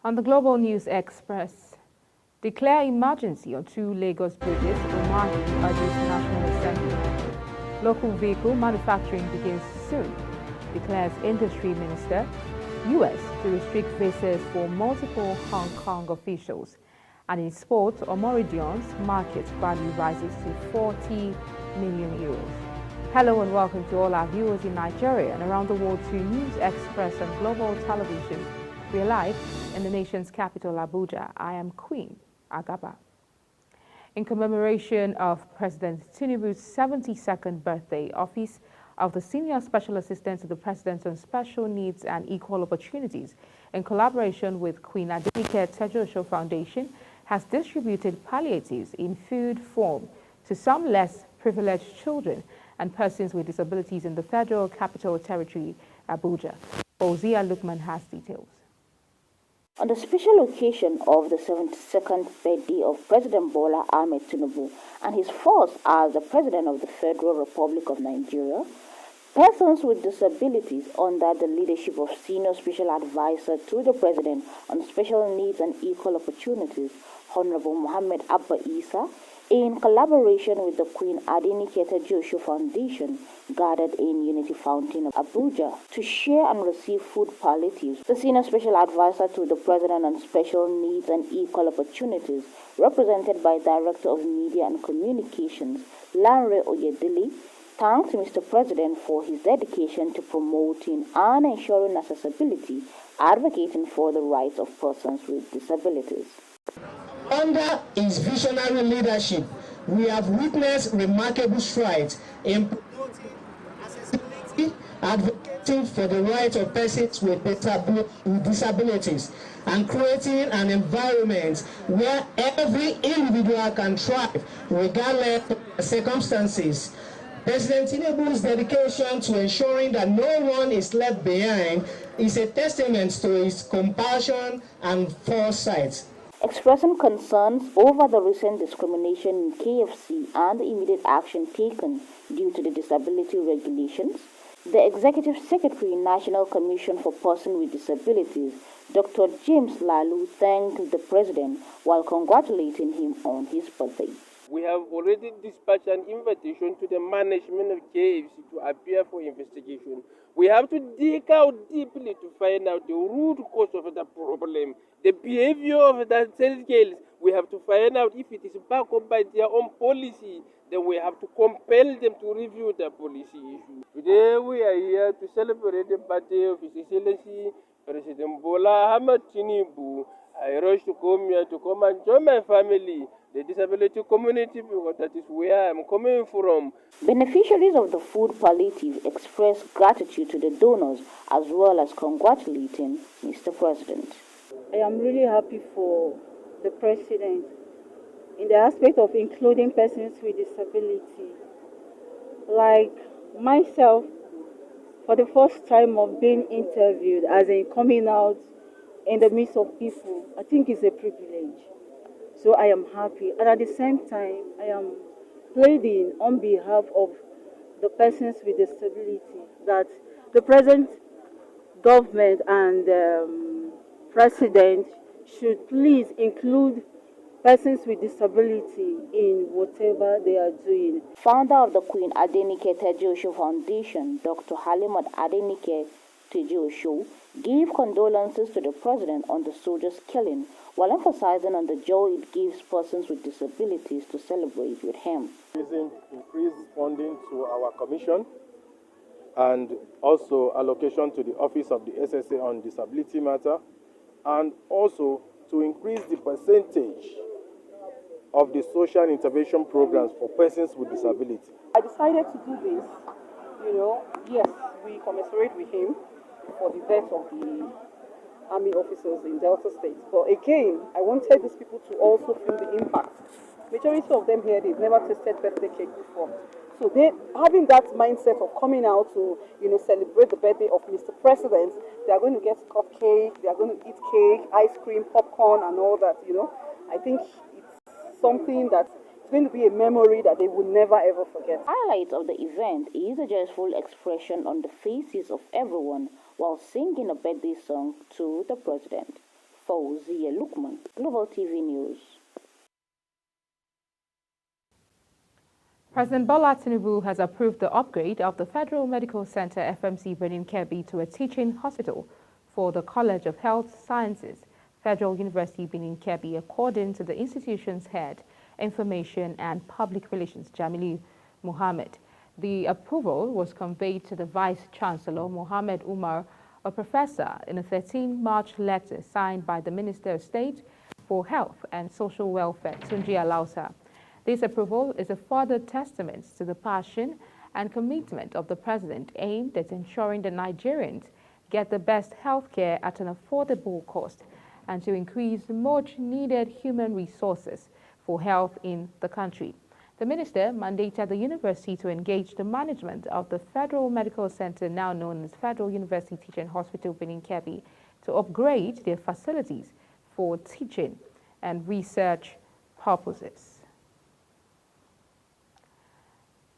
On the Global News Express, declare emergency on two Lagos bridges, Umahi urges National Assembly. Local vehicle manufacturing begins soon, declares Industry Minister. U.S. to restrict visas for multiple Hong Kong officials. And in sport, Omoridion's market value rises to 40 million euros. Hello and welcome to all our viewers in Nigeria and around the world to News Express and Global Television. We are live in the nation's capital, Abuja. I am Queen Agaba. In commemoration of President Tinubu's 72nd birthday, Office of the Senior Special Assistant to the President on Special Needs and Equal Opportunities, in collaboration with Queen Adenike Tejuosho Foundation, has distributed palliatives in food form to some less privileged children and persons with disabilities in the Federal Capital Territory, Abuja. Fauzia Lukman has details. On the special occasion of the 72nd birthday of President Bola Ahmed Tinubu and his first as the President of the Federal Republic of Nigeria, persons with disabilities under the leadership of Senior Special Advisor to the President on Special Needs and Equal Opportunities, Honorable Mohammed Abba Isa, in collaboration with the Queen Adenike Tejuosho Foundation, gathered in Unity Fountain of Abuja to share and receive food palliatives. The Senior Special Advisor to the President on Special Needs and Equal Opportunities, represented by Director of Media and Communications, Lanre Oyedele, thanked Mr. President for his dedication to promoting and ensuring accessibility, advocating for the rights of persons with disabilities. Under his visionary leadership, we have witnessed remarkable strides in advocating for the rights of persons with disabilities and creating an environment where every individual can thrive regardless of circumstances. President Tinubu's dedication to ensuring that no one is left behind is a testament to his compassion and foresight. Expressing concerns over the recent discrimination in KFC and the immediate action taken due to the disability regulations, the Executive Secretary, National Commission for Persons with Disabilities, Dr. James Lalu, thanked the President while congratulating him on his birthday. We have already dispatched an invitation to the management of KFC to appear for investigation. We have to dig out deeply to find out the root cause of the problem, the behavior of the girls. We have to find out if it is backed up by their own policy. Then we have to compel them to review the policy issue. Today we are here to celebrate the birthday of His Excellency President Bola Ahmed Tinubu. I rush to come here to come and join my family, the disability community, because that is where I'm coming from. Beneficiaries of the food palliative expressed gratitude to the donors as well as congratulating Mr. President. I am really happy for the President in the aspect of including persons with disability. Like myself, for the first time of being interviewed as in coming out in the midst of people, I think it's a privilege. So I am happy. And at the same time, I am pleading on behalf of the persons with disability that the present government and President should please include persons with disability in whatever they are doing. Founder of the Queen Adenike Tejuosho Foundation, Dr. Halimat Adenike Tejuosho, gave condolences to the President on the soldiers' killing, while emphasizing on the joy it gives persons with disabilities to celebrate with him. Increased funding to our commission and also allocation to the Office of the SSA on Disability Matter, and also to increase the percentage of the social intervention programs for persons with disability. I decided to do this, yes, we commiserate with him for the death of the army officers in Delta State. But again, I wanted these people to also feel the impact. Majority of them here, they've never tasted birthday cake before. So they having that mindset of coming out to, celebrate the birthday of Mr. President, they are going to get cupcake, they are going to eat cake, ice cream, popcorn, and all that, I think it's something that it's going to be a memory that they will never ever forget. Highlight of the event is a joyful expression on the faces of everyone while singing a birthday song to the President. Fauzia Lukman, Global TV News. President Bola Tinubu has approved the upgrade of the Federal Medical Center FMC Benin Kebbi to a teaching hospital for the College of Health Sciences, Federal University Benin Kebbi, according to the institution's head, Information and Public Relations, Jamilu Mohammed. The approval was conveyed to the Vice-Chancellor, Mohammed Umar, a professor, in a 13-March letter signed by the Minister of State for Health and Social Welfare, Tunji Alausa. This approval is a further testament to the passion and commitment of the President aimed at ensuring that Nigerians get the best health care at an affordable cost and to increase much-needed human resources for health in the country. The minister mandated the university to engage the management of the Federal Medical Center, now known as Federal University Teaching Hospital Benin Kebbi, to upgrade their facilities for teaching and research purposes.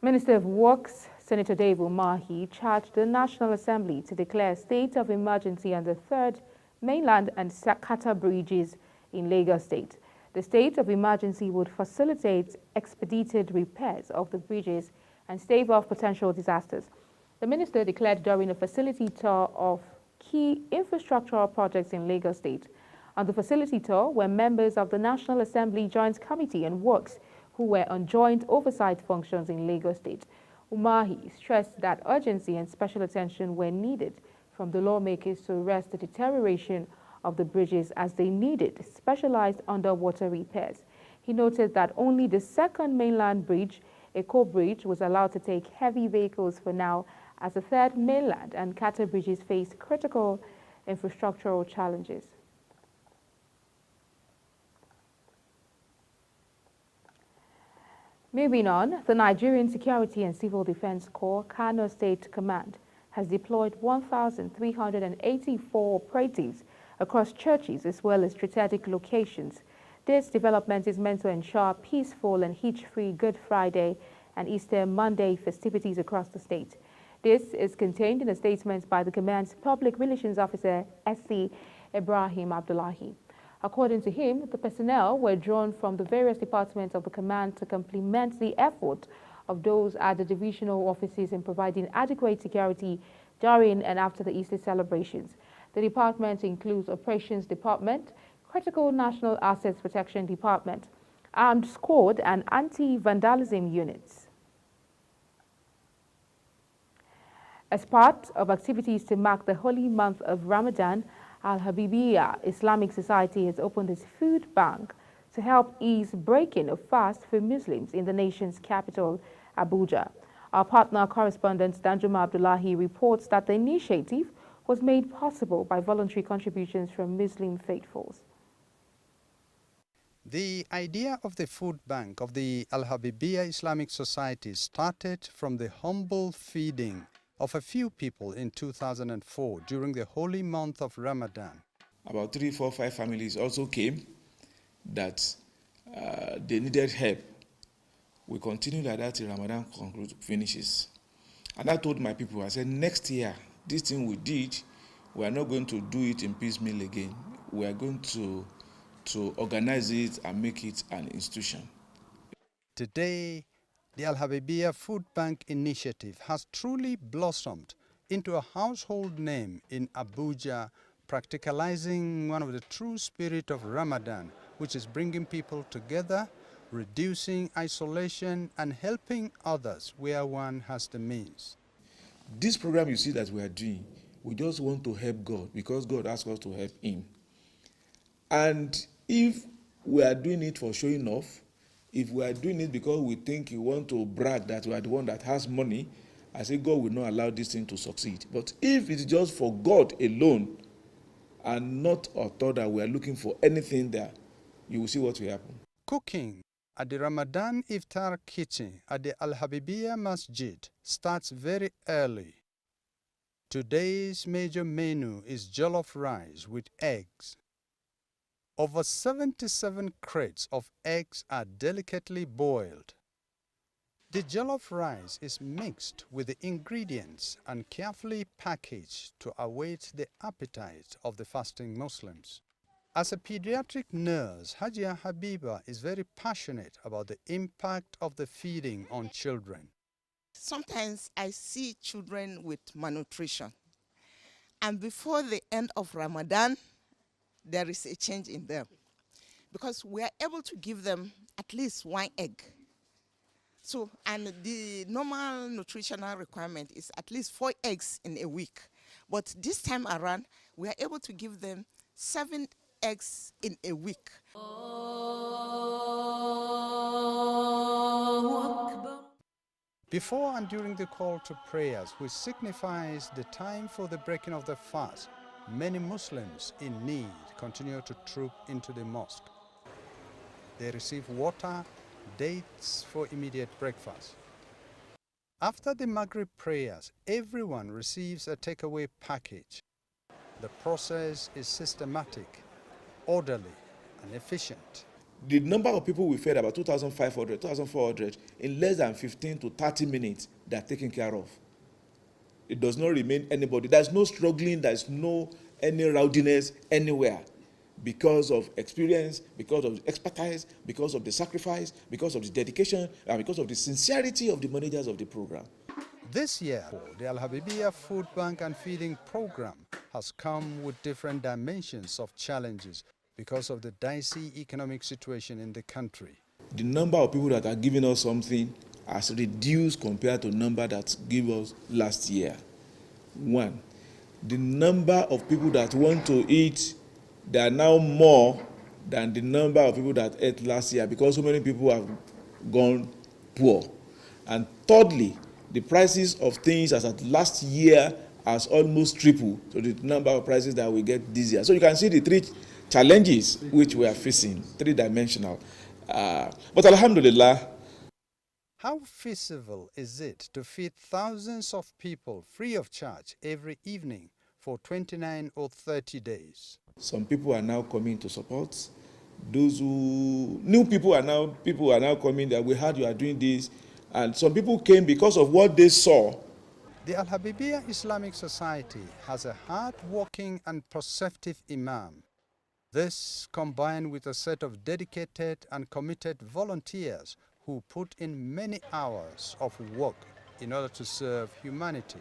Minister of Works, Senator Dave Umahi, charged the National Assembly to declare a state of emergency on the third mainland and Sakata bridges in Lagos State. The state of emergency would facilitate expedited repairs of the bridges and stave off potential disasters. The minister declared during a facility tour of key infrastructural projects in Lagos State. On the facility tour were members of the National Assembly Joint Committee on Works who were on joint oversight functions in Lagos State. Umahi stressed that urgency and special attention were needed from the lawmakers to arrest the deterioration of the bridges as they needed specialized underwater repairs. He noted that only the second mainland bridge, Eko Bridge, was allowed to take heavy vehicles for now, as the third mainland and Kata bridges face critical infrastructural challenges. Moving on, the Nigerian Security and Civil Defense Corps, Kano State Command, has deployed 1,384 operatives across churches as well as strategic locations. This development is meant to ensure peaceful and hitch-free Good Friday and Easter Monday festivities across the state. This is contained in a statement by the command's Public Relations Officer, SC Ibrahim Abdullahi. According to him, the personnel were drawn from the various departments of the command to complement the effort of those at the divisional offices in providing adequate security during and after the Easter celebrations. The department includes Operations Department, Critical National Assets Protection Department, Armed Squad, and Anti-Vandalism units. As part of activities to mark the holy month of Ramadan, Al-Habibiyya Islamic Society has opened its food bank to help ease breaking of fast for Muslims in the nation's capital, Abuja. Our partner correspondent Danjuma Abdullahi reports that the initiative was made possible by voluntary contributions from Muslim faithfuls. The idea of the food bank of the Al-Habibiyya Islamic Society started from the humble feeding of a few people in 2004 during the holy month of Ramadan. About 3, 4, 5 families also came that they needed help. We continued like that till Ramadan finishes. And I told my people, I said, next year, this thing we did, we are not going to do it in piecemeal again. We are going to organize it and make it an institution. Today, the Al-Habibiyya Food Bank initiative has truly blossomed into a household name in Abuja, practicalizing one of the true spirit of Ramadan, which is bringing people together, reducing isolation, and helping others where one has the means. This program you see that we are doing, we just want to help God because God asked us to help Him. And if we are doing it for showing off, if we are doing it because we think we want to brag that we are the one that has money, I say God will not allow this thing to succeed. But if it's just for God alone and not a thought that we are looking for anything there, you will see what will happen. Cooking at the Ramadan Iftar kitchen at the Al-Habibiyya Masjid starts very early. Today's major menu is jollof rice with eggs. Over 77 crates of eggs are delicately boiled. The jollof rice is mixed with the ingredients and carefully packaged to await the appetite of the fasting Muslims. As a pediatric nurse, Hajia Habiba is very passionate about the impact of the feeding on children. Sometimes I see children with malnutrition, and before the end of Ramadan, there is a change in them because we are able to give them at least one egg. So, and the normal nutritional requirement is at least 4 eggs in a week. But this time around, we are able to give them 7 eggs in a week. Before and during the call to prayers, which signifies the time for the breaking of the fast, many Muslims in need continue to troop into the mosque. They receive water, dates for immediate breakfast. After the Maghrib prayers, everyone receives a takeaway package. The process is systematic, orderly, and efficient. The number of people we fed, about 2,500, 2,400, in less than 15 to 30 minutes, they are taken care of. It does not remain anybody. There's no struggling, there's no any rowdiness anywhere because of experience, because of expertise, because of the sacrifice, because of the dedication, and because of the sincerity of the managers of the program. This year, the Al-Habibiyya Food Bank and Feeding Program has come with different dimensions of challenges because of the dicey economic situation in the country. The number of people that are giving us something has reduced compared to the number that gave us last year. One, the number of people that want to eat, they are now more than the number of people that ate last year because so many people have gone poor. And thirdly, the prices of things as at last year has almost tripled to the number of prices that we get this year. So you can see the 3 challenges which we are facing, 3-dimensional. But alhamdulillah. How feasible is it to feed thousands of people free of charge every evening for 29 or 30 days? Some people are now coming to support. Those who new people are now coming that we heard you are doing this, and some people came because of what they saw. The Al-Habibiyya Islamic Society has a hard-working and perceptive imam. This, combined with a set of dedicated and committed volunteers who put in many hours of work in order to serve humanity.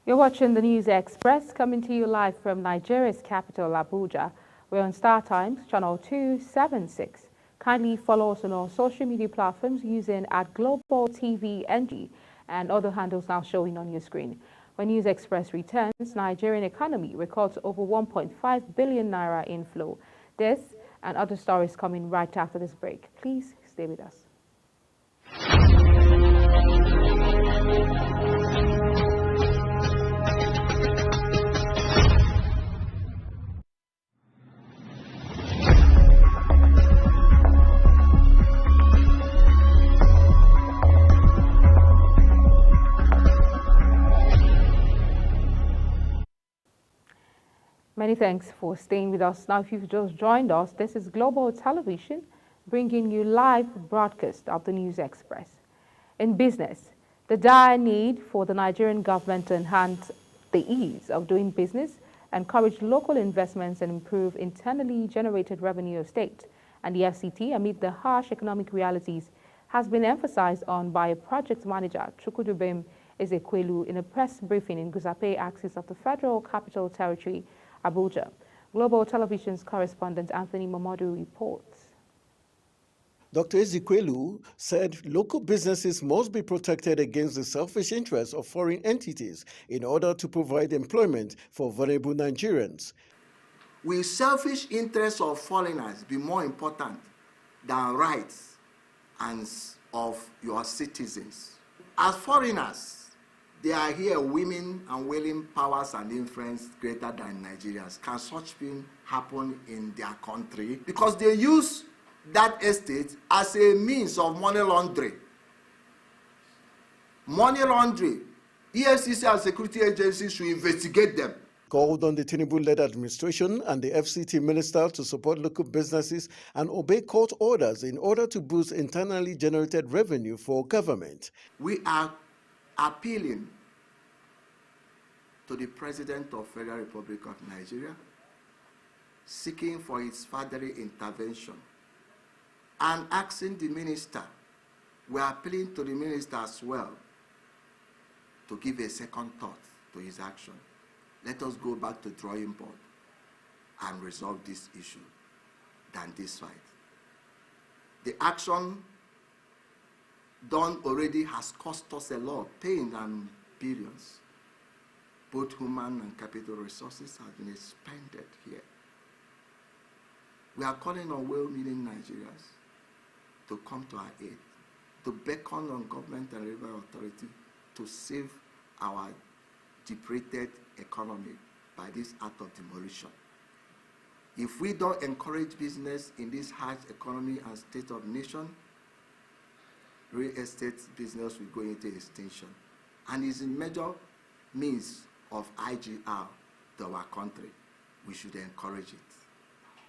You're watching the News Express, coming to you live from Nigeria's capital, Abuja. We're on Star Times, channel 276. Kindly follow us on our social media platforms using @Global TV NG and other handles now showing on your screen. When News Express returns, Nigerian economy records over 1.5 billion naira inflow. This and other stories coming right after this break. Please stay with us. Many thanks for staying with us. Now, if you've just joined us, this is Global Television bringing you live broadcast of the News Express. In business, the dire need for the Nigerian government to enhance the ease of doing business, encourage local investments and improve internally generated revenue of state and the FCT amid the harsh economic realities has been emphasized on by project manager Chukudubem Ezekwelu in a press briefing in Gusape axis of the Federal Capital Territory, Abuja. Global Television's correspondent Anthony Mamadou reports. Dr. Ezekwelu said local businesses must be protected against the selfish interests of foreign entities in order to provide employment for vulnerable Nigerians. Will selfish interests of foreigners be more important than rights and of your citizens? As foreigners, they are here women and wielding powers and influence greater than Nigerians. Can such thing happen in their country? Because they use that estate as a means of money laundering. Money laundering. EFCC and security agencies should investigate them. Called on the Tinubu-led administration and the FCT minister to support local businesses and obey court orders in order to boost internally generated revenue for government. We are appealing to the President of Federal Republic of Nigeria, seeking for his fatherly intervention and asking the minister, we are appealing to the minister as well, to give a second thought to his action. Let us go back to drawing board and resolve this issue than this fight. The action done already has cost us a lot, pain and billions. Both human and capital resources have been expended here. We are calling on well-meaning Nigerians to come to our aid, to beckon on government and river authority to save our depleted economy by this act of demolition. If we don't encourage business in this harsh economy and state of nation, real estate business will go into extinction. And is a major means of IGR to our country. We should encourage it.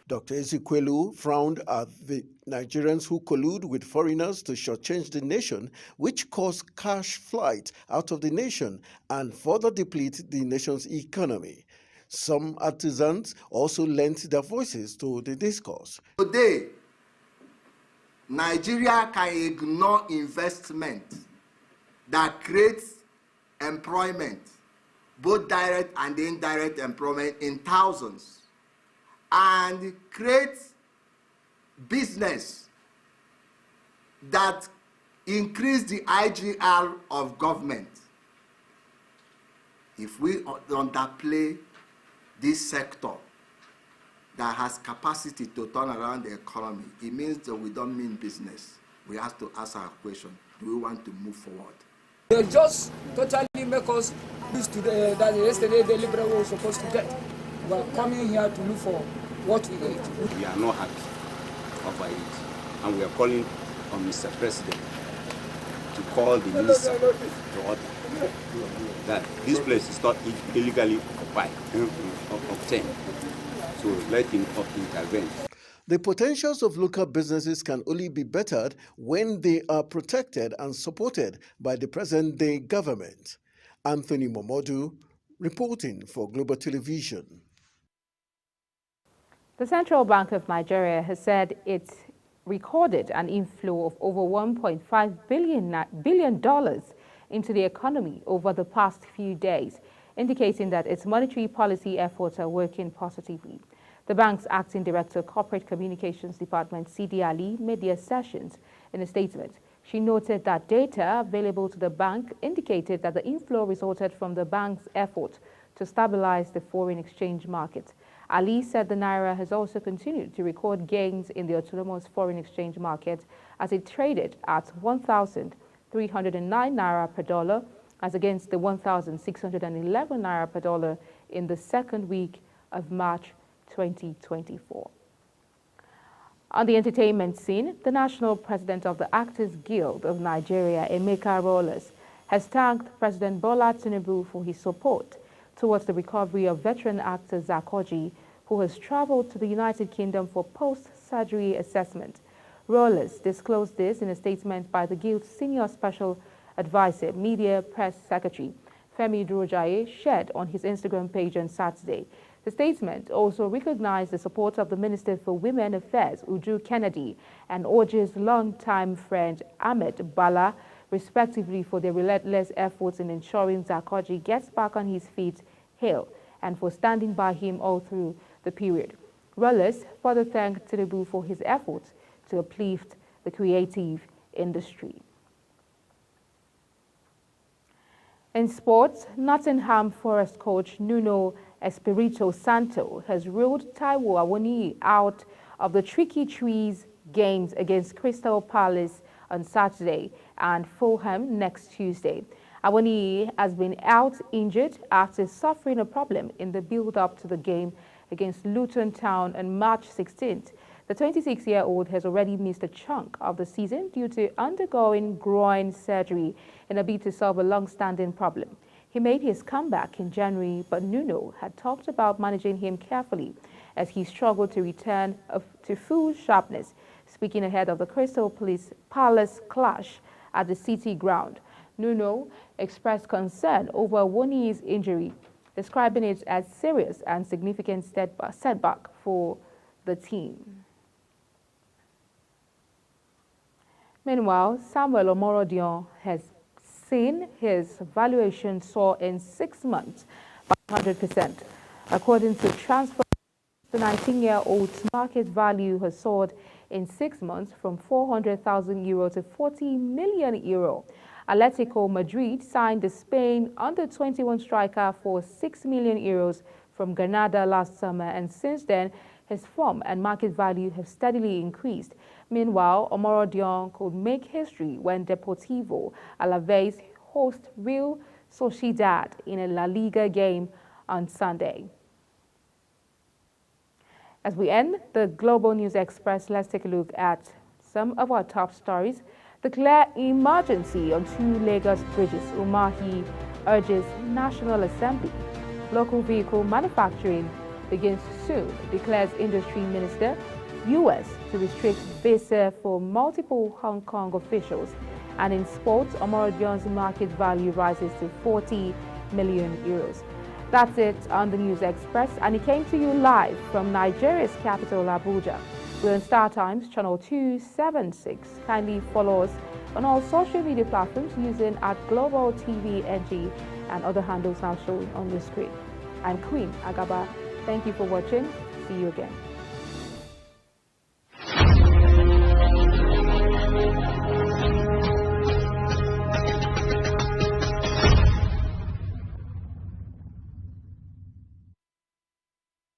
Dr. Ezekwelu frowned at the Nigerians who collude with foreigners to shortchange the nation, which cause cash flight out of the nation and further deplete the nation's economy. Some artisans also lent their voices to the discourse. Today, Nigeria can ignore investment that creates employment, both direct and indirect employment in thousands, and create business that increase the IGR of government. If we underplay this sector that has capacity to turn around the economy, it means that we don't mean business. We have to ask our question, do we want to move forward? They just totally make us lose to that yesterday the Liberal was supposed to get. We're coming here to look for what we eat. We are not happy over it, and we are calling on Mr. President to call the minister to order that this place is not illegally obtained. So let him intervene. The potentials of local businesses can only be bettered when they are protected and supported by the present-day government. Anthony Momodu, reporting for Global Television. The Central Bank of Nigeria has said it recorded an inflow of over $1.5 billion into the economy over the past few days, indicating that its monetary policy efforts are working positively. The bank's acting director, Corporate Communications Department, Sidi Ali, made the assertions in a statement. She noted that data available to the bank indicated that the inflow resulted from the bank's effort to stabilize the foreign exchange market. Ali said the Naira has also continued to record gains in the autonomous foreign exchange market as it traded at 1,309 Naira per dollar as against the 1,611 Naira per dollar in the second week of March 2024. On the entertainment scene, the national president of the Actors Guild of Nigeria, Emeka Rollas, has thanked President Bola Tinubu for his support towards the recovery of veteran actor Zakoji, who has traveled to the United Kingdom for post-surgery assessment. Rollas disclosed this in a statement by the Guild's senior special advisor, media press secretary, Femi Durojaye, shared on his Instagram page on Saturday. The statement also recognized the support of the Minister for Women Affairs, Uju Kennedy, and Orji's longtime friend, Ahmed Bala, respectively, for their relentless efforts in ensuring Zakoji gets back on his feet, hale, and for standing by him all through the period. Rollas further thanked Tinubu for his efforts to uplift the creative industry. In sports, Nottingham Forest coach Nuno Espirito Santo has ruled Taiwo Awoniyi out of the Tricky Trees games against Crystal Palace on Saturday and Fulham next Tuesday. Awoniyi has been out injured after suffering a problem in the build-up to the game against Luton Town on March 16th. The 26-year-old has already missed a chunk of the season due to undergoing groin surgery in a bid to solve a long-standing problem. He made his comeback in January, but Nuno had talked about managing him carefully as he struggled to return to full sharpness, speaking ahead of the Crystal Palace clash at the City Ground. Nuno expressed concern over Awoniyi's injury, describing it as serious and significant setback for the team. Meanwhile, Samuel Omorodion has seen his valuation soar in 6 months by 100%. According to Transfer, the 19-year-old's market value has soared in 6 months from 400,000 euro to 40 million euro. Atletico Madrid signed the Spain under-21 striker for 6 million euros from Granada last summer, and since then, his form and market value have steadily increased. Meanwhile, Omorodion could make history when Deportivo Alaves host Real Sociedad in a La Liga game on Sunday. As we end the Global News Express, let's take a look at some of our top stories. Declare emergency on 2 Lagos bridges. Umahi urges National Assembly. Local vehicle manufacturing begins soon, declares Industry Minister. U.S. to restrict visa for multiple Hong Kong officials. And in sports, Omorodion's market value rises to 40 million euros. That's it on the News Express, and it came to you live from Nigeria's capital, Abuja. We're on Star Times, channel 276. Kindly follow us on all social media platforms using @GlobalTVNG and other handles now shown on your screen. I'm Queen Agaba. Thank you for watching. See you again.